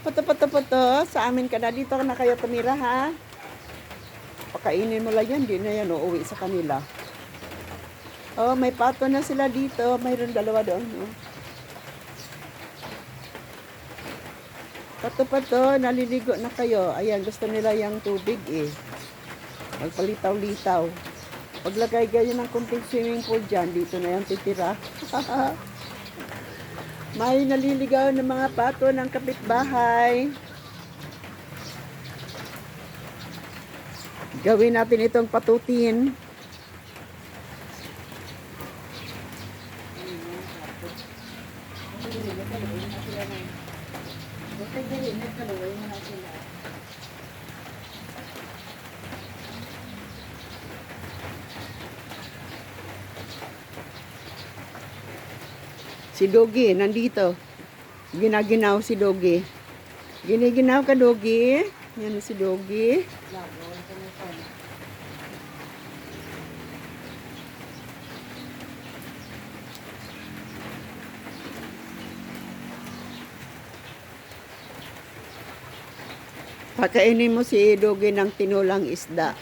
Pato. Sa amin ka na. Dito na kayo tumira, ha? Pakainin mo lang yan. Di na yan uuwi sa kanila. Oh, may pato na sila dito. Mayroon dalawa doon. Oh. Pato, naliligo na kayo. Ayan, gusto nila yung tubig eh. Magpalitaw-litaw. Paglagay kayo ng kunting swimming pool dyan, dito na yung titira. May naliligaw ng mga pato ng kapitbahay. Gawin natin itong patutin. Si Dogi, nandito. Ginaginaw si Dogi. Giniginaw ka, Dogi. Yan si Dogi. Pakainin mo si Dogi ng tinulang isda.